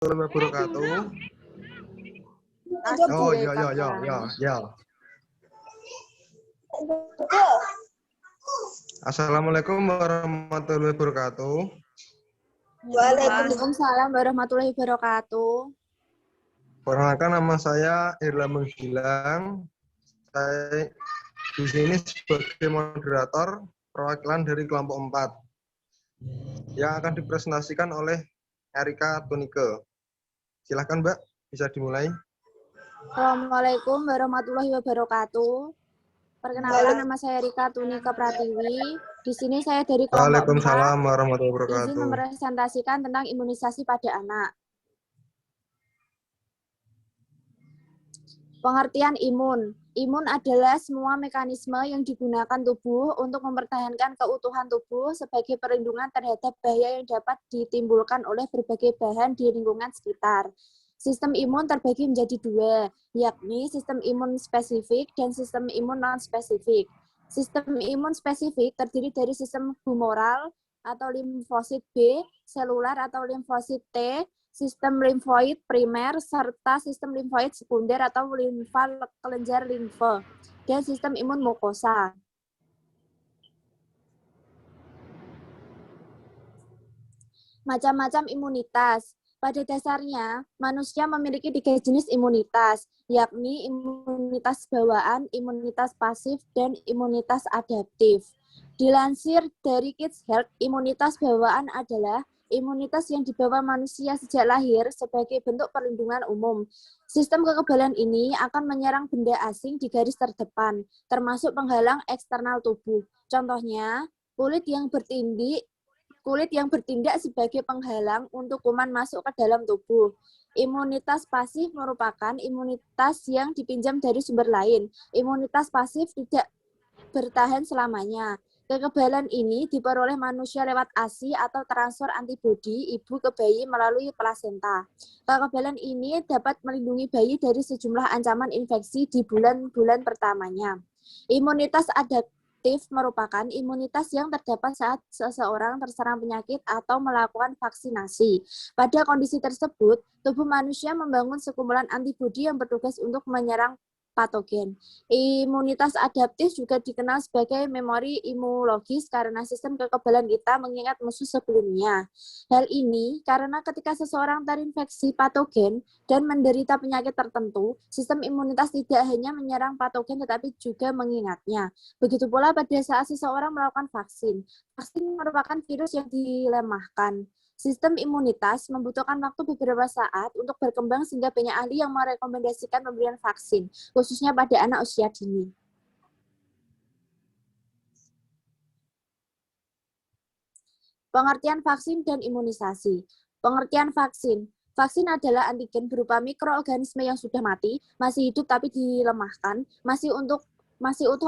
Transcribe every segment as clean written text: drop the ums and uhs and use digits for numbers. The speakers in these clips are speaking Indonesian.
wabarakatuh. Oh, ya. Assalamualaikum warahmatullahi wabarakatuh. Waalaikumsalam warahmatullahi wabarakatuh. Perkenalkan, nama saya Irlamul Gilang. Saya di sini sebagai moderator perwakilan dari kelompok 4 yang akan dipresentasikan oleh Erika Tunike. Silahkan Mbak, bisa dimulai. Assalamualaikum warahmatullahi wabarakatuh. Perkenalkan, nama saya Erika Tunike Pratiwi. Di sini saya dari kelompok 4. Waalaikumsalam warahmatullahi Izin wabarakatuh. mempresentasikan tentang imunisasi pada anak. Pengertian imun. Imun adalah semua mekanisme yang digunakan tubuh untuk mempertahankan keutuhan tubuh sebagai perlindungan terhadap bahaya yang dapat ditimbulkan oleh berbagai bahan di lingkungan sekitar. Sistem imun terbagi menjadi 2, yakni sistem imun spesifik dan sistem imun non-spesifik. Sistem imun spesifik terdiri dari sistem humoral atau limfosit B, selular atau limfosit T, sistem limfoid primer, serta sistem limfoid sekunder atau limfa kelenjar limfe, dan sistem imun mukosa. Macam-macam imunitas. Pada dasarnya, manusia memiliki 3 jenis imunitas, yakni imunitas bawaan, imunitas pasif, dan imunitas adaptif. Dilansir dari Kids Health, imunitas bawaan adalah imunitas yang dibawa manusia sejak lahir sebagai bentuk perlindungan umum. Sistem kekebalan ini akan menyerang benda asing di garis terdepan, termasuk penghalang eksternal tubuh. Contohnya, kulit yang bertindak sebagai penghalang untuk kuman masuk ke dalam tubuh. Imunitas pasif merupakan imunitas yang dipinjam dari sumber lain. Imunitas pasif tidak bertahan selamanya. Kekebalan ini diperoleh manusia lewat ASI atau transfer antibodi ibu ke bayi melalui plasenta. Kekebalan ini dapat melindungi bayi dari sejumlah ancaman infeksi di bulan-bulan pertamanya. Imunitas adaptif merupakan imunitas yang terdapat saat seseorang terserang penyakit atau melakukan vaksinasi. Pada kondisi tersebut, tubuh manusia membangun sekumpulan antibodi yang bertugas untuk menyerang patogen. Imunitas adaptif juga dikenal sebagai memori imunologis karena sistem kekebalan kita mengingat musuh sebelumnya. Hal ini karena ketika seseorang terinfeksi patogen dan menderita penyakit tertentu, sistem imunitas tidak hanya menyerang patogen tetapi juga mengingatnya. Begitu pula pada saat seseorang melakukan vaksin. Vaksin merupakan virus yang dilemahkan. Sistem imunitas membutuhkan waktu beberapa saat untuk berkembang sehingga banyak ahli yang merekomendasikan pemberian vaksin, khususnya pada anak usia dini. Pengertian vaksin dan imunisasi. Pengertian vaksin. Vaksin adalah antigen berupa mikroorganisme yang sudah mati, masih hidup tapi dilemahkan, masih utuh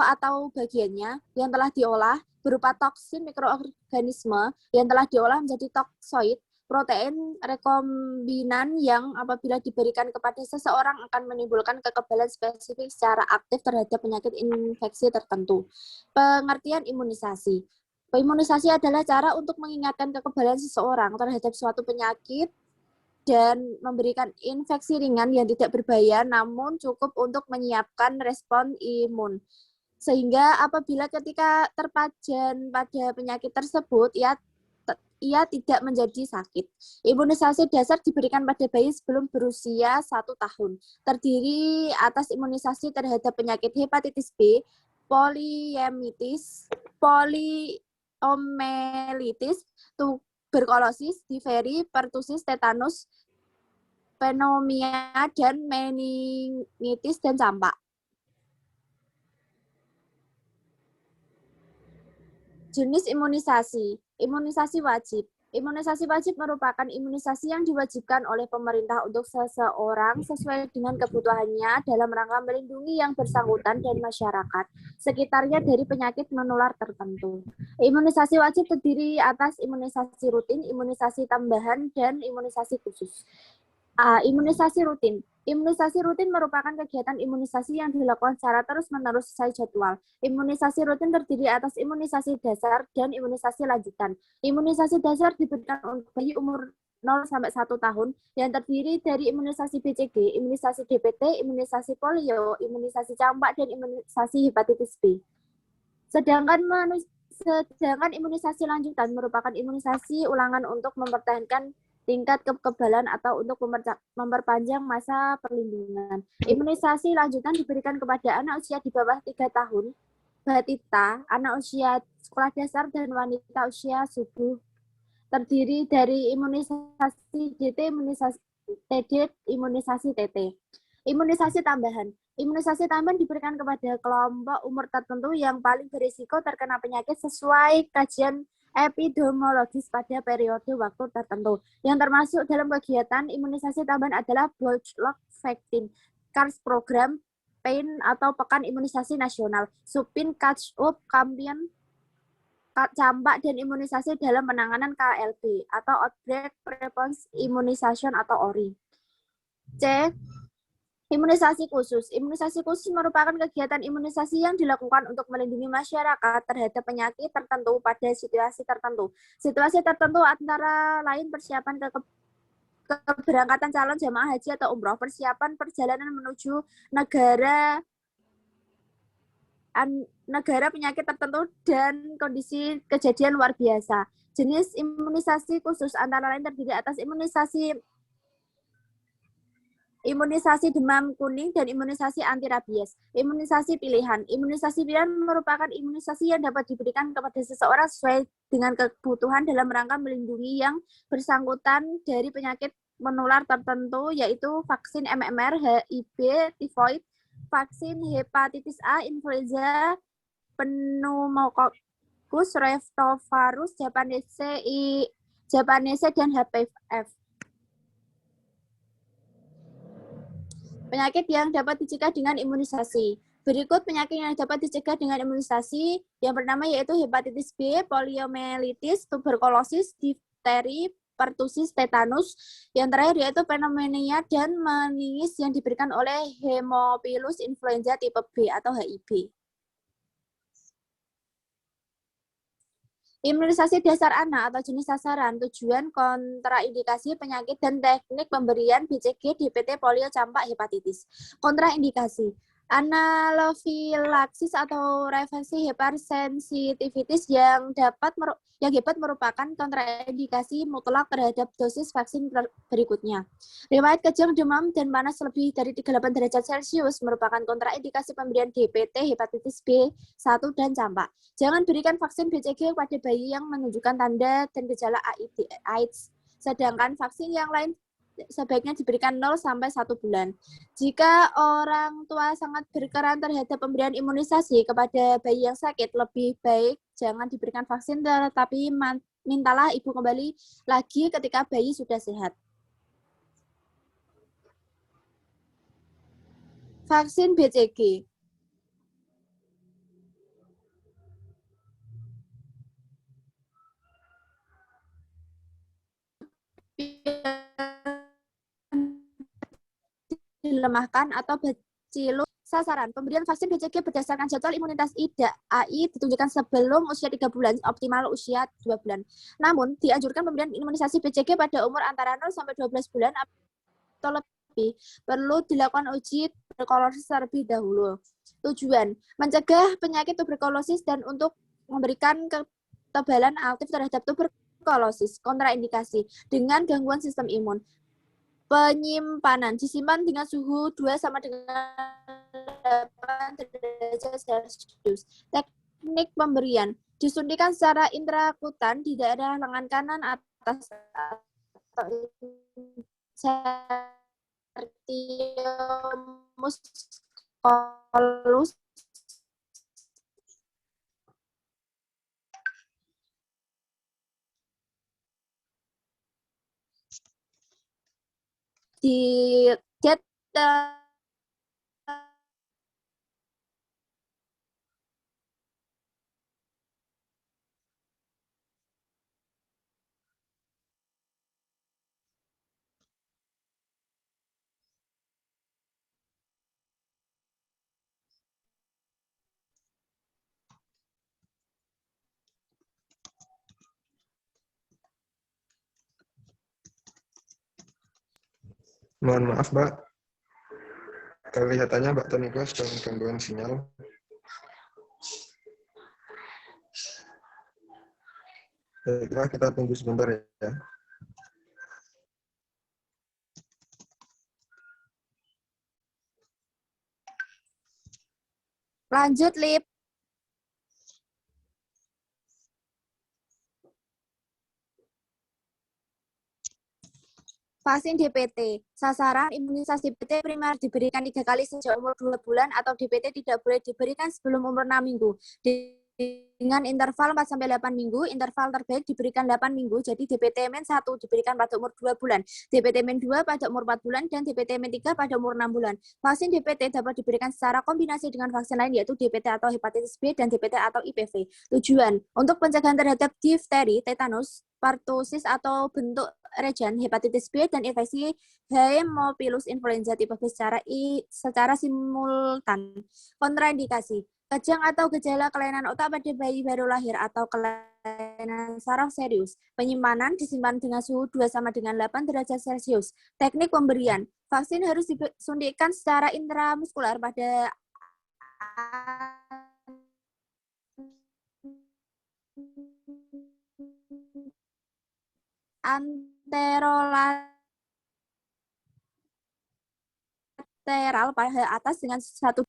atau bagiannya yang telah diolah berupa toksin mikroorganisme yang telah diolah menjadi toksoid, protein rekombinan yang apabila diberikan kepada seseorang akan menimbulkan kekebalan spesifik secara aktif terhadap penyakit infeksi tertentu. Pengertian imunisasi. Imunisasi adalah cara untuk mengingatkan kekebalan seseorang terhadap suatu penyakit dan memberikan infeksi ringan yang tidak berbahaya namun cukup untuk menyiapkan respon imun. Sehingga apabila ketika terpajan pada penyakit tersebut, ia tidak menjadi sakit. Imunisasi dasar diberikan pada bayi sebelum berusia 1 tahun. Terdiri atas imunisasi terhadap penyakit hepatitis B, poliomyelitis, tuberkulosis, diferi, pertusis, tetanus, pneumonia, dan meningitis dan campak. Jenis imunisasi. Imunisasi wajib. Imunisasi wajib merupakan imunisasi yang diwajibkan oleh pemerintah untuk seseorang sesuai dengan kebutuhannya dalam rangka melindungi yang bersangkutan dan masyarakat sekitarnya dari penyakit menular tertentu. Imunisasi wajib terdiri atas imunisasi rutin, imunisasi tambahan, dan imunisasi khusus. Imunisasi rutin. Imunisasi rutin merupakan kegiatan imunisasi yang dilakukan secara terus-menerus sesuai jadwal. Imunisasi rutin terdiri atas imunisasi dasar dan imunisasi lanjutan. Imunisasi dasar diberikan untuk bayi umur 0 sampai 1 tahun yang terdiri dari imunisasi BCG, imunisasi DPT, imunisasi polio, imunisasi campak, dan imunisasi hepatitis B. Sedangkan imunisasi lanjutan merupakan imunisasi ulangan untuk mempertahankan tingkat kekebalan atau untuk memperpanjang masa perlindungan. Imunisasi lanjutan diberikan kepada anak usia di bawah 3 tahun, batita, anak usia sekolah dasar, dan wanita usia subur. Terdiri dari imunisasi DT, imunisasi TD, imunisasi TT. Imunisasi tambahan. Imunisasi tambahan diberikan kepada kelompok umur tertentu yang paling berisiko terkena penyakit sesuai kajian epidemiologis pada periode waktu tertentu. Yang termasuk dalam kegiatan imunisasi tambahan adalah Blotch-Lock Vaccine, CARS Program, PAIN atau Pekan Imunisasi Nasional, Supin, Catch-up, Kampion, campak, dan imunisasi dalam penanganan KLB atau Outbreak Response Immunization atau ORI. C. Imunisasi khusus. Imunisasi khusus merupakan kegiatan imunisasi yang dilakukan untuk melindungi masyarakat terhadap penyakit tertentu pada situasi tertentu. Situasi tertentu antara lain persiapan keberangkatan calon jemaah haji atau umroh, persiapan perjalanan menuju negara penyakit tertentu, dan kondisi kejadian luar biasa. Jenis imunisasi khusus antara lain terdiri atas imunisasi demam kuning dan imunisasi anti rabies. Imunisasi pilihan. Imunisasi pilihan merupakan imunisasi yang dapat diberikan kepada seseorang sesuai dengan kebutuhan dalam rangka melindungi yang bersangkutan dari penyakit menular tertentu, yaitu vaksin MMR, HIV, tifoid, vaksin hepatitis A, influenza, pneumococcus, retrovirus, Japanese, dan HPV. Penyakit yang dapat dicegah dengan imunisasi. Berikut penyakit yang dapat dicegah dengan imunisasi. Yang pertama yaitu hepatitis B, poliomyelitis, tuberkulosis, difteri, pertusis, tetanus. Yang terakhir yaitu pneumonia dan meningis yang diberikan oleh Haemophilus influenza tipe B atau HIB. Imunisasi dasar anak atau jenis sasaran, tujuan, kontraindikasi, penyakit, dan teknik pemberian BCG, DPT, polio, campak, hepatitis. Kontraindikasi, anafilaksis atau reaksi hipersensitivitis yang dapat merupakan kontraindikasi mutlak terhadap dosis vaksin berikutnya. Riwayat kejang, demam, dan panas lebih dari 38 derajat Celcius merupakan kontraindikasi pemberian DPT, hepatitis B, 1, dan campak. Jangan berikan vaksin BCG pada bayi yang menunjukkan tanda dan gejala AIDS. Sedangkan vaksin yang lain sebaiknya diberikan 0 sampai 1 bulan. Jika orang tua sangat berkeran terhadap pemberian imunisasi kepada bayi yang sakit, lebih baik jangan diberikan vaksin, tetapi mintalah ibu kembali lagi ketika bayi sudah sehat. Vaksin BCG. Dilemahkan atau bacillus. Sasaran pemberian vaksin BCG berdasarkan jadwal imunitas AI ditunjukkan sebelum usia 3 bulan, optimal usia 2 bulan. Namun, dianjurkan pemberian imunisasi BCG pada umur antara 0 sampai 12 bulan atau lebih. Perlu dilakukan uji tuberkulosis terlebih dahulu. Tujuan, mencegah penyakit tuberkulosis dan untuk memberikan kekebalan aktif terhadap tuberkulosis. Kontraindikasi, dengan gangguan sistem imun. Penyimpanan disimpan dengan suhu 2 sama dengan 8 derajat Celcius. Teknik pemberian disuntikan secara intrakutan di daerah lengan kanan atas atau musculus di jet Mohon maaf, Mbak. Kelihatannya Mbak Toniko sedang gangguan sinyal. Baiklah, kita tunggu sebentar ya. Lanjut, Lip. Vaksin DPT. Sasaran imunisasi DPT primer diberikan 3 kali sejak umur 2 bulan atau DPT tidak boleh diberikan sebelum umur 6 minggu. Dengan interval 4-8 minggu, interval terbaik diberikan 8 minggu, jadi DPT-1 diberikan pada umur 2 bulan, DPT-2 pada umur 4 bulan, dan DPT-3 pada umur 6 bulan. Vaksin DPT dapat diberikan secara kombinasi dengan vaksin lain, yaitu DPT atau hepatitis B dan DPT atau IPV. Tujuan, untuk pencegahan terhadap difteri, tetanus, pertusis atau bentuk rejan, hepatitis B, dan infeksi Haemophilus influenza tipe B secara simultan. Kontraindikasi, kejang atau gejala kelainan otak pada bayi baru lahir atau kelainan saraf serius. Penyimpanan disimpan dengan suhu 2 sama dengan 8 derajat Celcius. Teknik pemberian, vaksin harus disuntikkan secara intramuskular pada anterolateral pada atas dengan satu.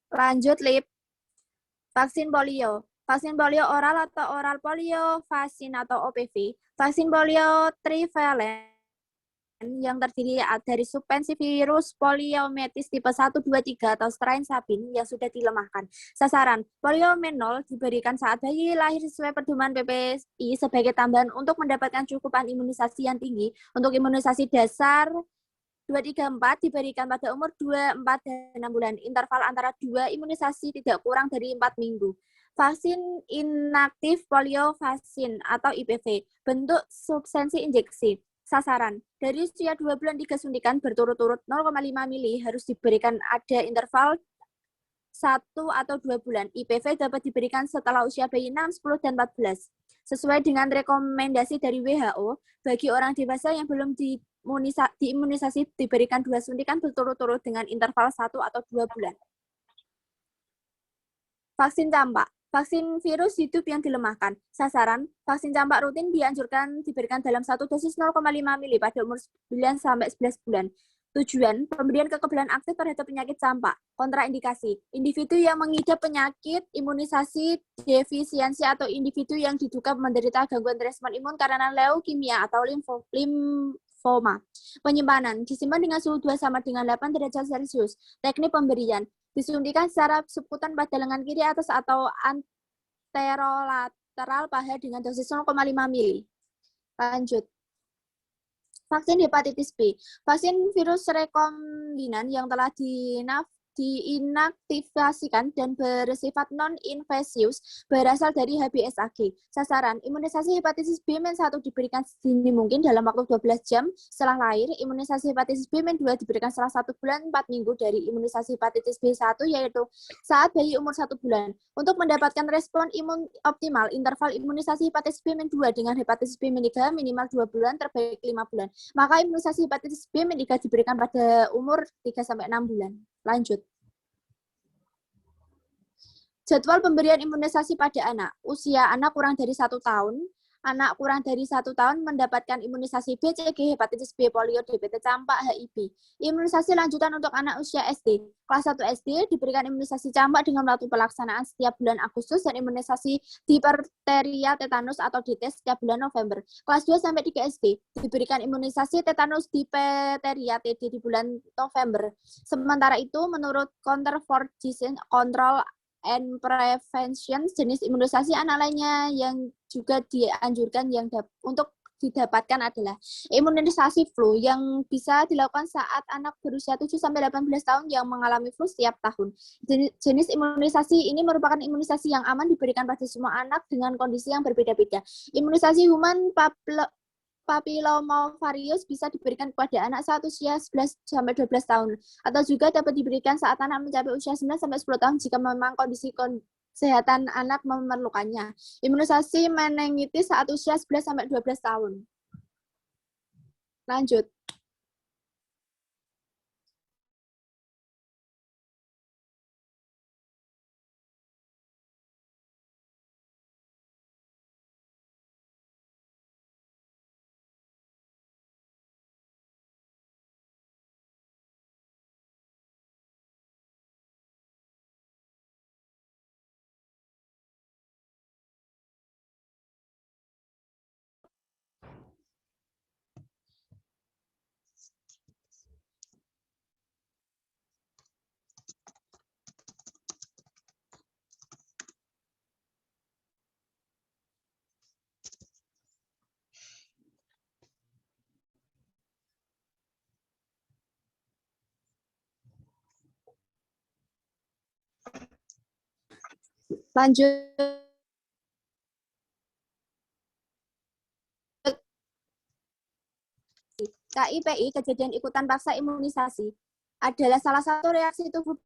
Lanjut, Lip. Vaksin polio. Vaksin polio oral atau oral polio vaksin atau OPV. Vaksin polio trivalen yang terdiri dari subvensi virus poliomielitis tipe 1, 2, 3 atau strain Sabin yang sudah dilemahkan. Sasaran, poliomenol diberikan saat bayi lahir sesuai pedoman PPSI sebagai tambahan untuk mendapatkan cukupan imunisasi yang tinggi. Untuk imunisasi dasar 2, 3, 4 diberikan pada umur 2, 4, dan 6 bulan. Interval antara 2 imunisasi tidak kurang dari 4 minggu. Vaksin inaktif polio vaksin atau IPV. Bentuk substansi injeksi. Sasaran, dari usia 2 bulan 3 suntikan berturut-turut 0,5 mili harus diberikan ada interval 1 atau 2 bulan. IPV dapat diberikan setelah usia bayi 6, 10, dan 14. Sesuai dengan rekomendasi dari WHO, bagi orang dewasa yang belum diimunisasi diberikan 2 suntikan berturut-turut dengan interval 1 atau 2 bulan. Vaksin campak. Vaksin virus hidup yang dilemahkan. Sasaran, vaksin campak rutin dianjurkan diberikan dalam 1 dosis 0,5 mili pada umur 9 sampai 11 bulan. Tujuan, pemberian kekebalan aktif terhadap penyakit campak. Kontraindikasi, individu yang mengidap penyakit imunisasi defisiensi atau individu yang diduga menderita gangguan respon imun karena leukemia atau limfoma. Penyimpanan, disimpan dengan suhu 2 sama dengan 8 derajat Celcius. Teknik pemberian, disuntikan secara subkutan pada lengan kiri atas atau anterolateral paha dengan dosis 0,5 mili. Lanjut. Vaksin hepatitis B. Vaksin virus rekombinan yang telah diinaktivasikan dan bersifat non-infeksius berasal dari HBsAg. Sasaran, imunisasi hepatitis B-1 diberikan sedini mungkin dalam waktu 12 jam setelah lahir. Imunisasi hepatitis B-2 diberikan setelah 1 bulan 4 minggu dari imunisasi hepatitis B1, yaitu saat bayi umur 1 bulan. Untuk mendapatkan respon imun optimal, interval imunisasi hepatitis B-2 dengan hepatitis B-3 minimal 2 bulan, terbaik 5 bulan. Maka imunisasi hepatitis B-3 diberikan pada umur 3-6 bulan. Lanjut. Jadwal pemberian imunisasi pada anak. Usia anak kurang dari 1 tahun. Anak kurang dari 1 tahun mendapatkan imunisasi BCG, hepatitis B, polio, DPT, campak, HIV. Imunisasi lanjutan untuk anak usia SD. Kelas 1 SD diberikan imunisasi campak dengan waktu pelaksanaan setiap bulan Agustus dan imunisasi diphtheria tetanus atau DTS setiap bulan November. Kelas 2 sampai 3 SD diberikan imunisasi tetanus diphtheria TD di bulan November. Sementara itu, menurut Counter for Disease Control and Prevention, jenis imunisasi anak lainnya yang juga dianjurkan untuk didapatkan adalah imunisasi flu yang bisa dilakukan saat anak berusia 7-18 tahun yang mengalami flu setiap tahun. Jenis imunisasi ini merupakan imunisasi yang aman diberikan pada semua anak dengan kondisi yang berbeda-beda. Imunisasi human papillomavirus bisa diberikan kepada anak saat usia 11-12 tahun, atau juga dapat diberikan saat anak mencapai usia 9-10 tahun jika memang kondisi kesehatan anak memerlukannya. Imunisasi meningitis saat usia 11-12 tahun. Lanjut. Lanjut. KIPI, kejadian ikutan paksa imunisasi, adalah salah satu reaksi tubuh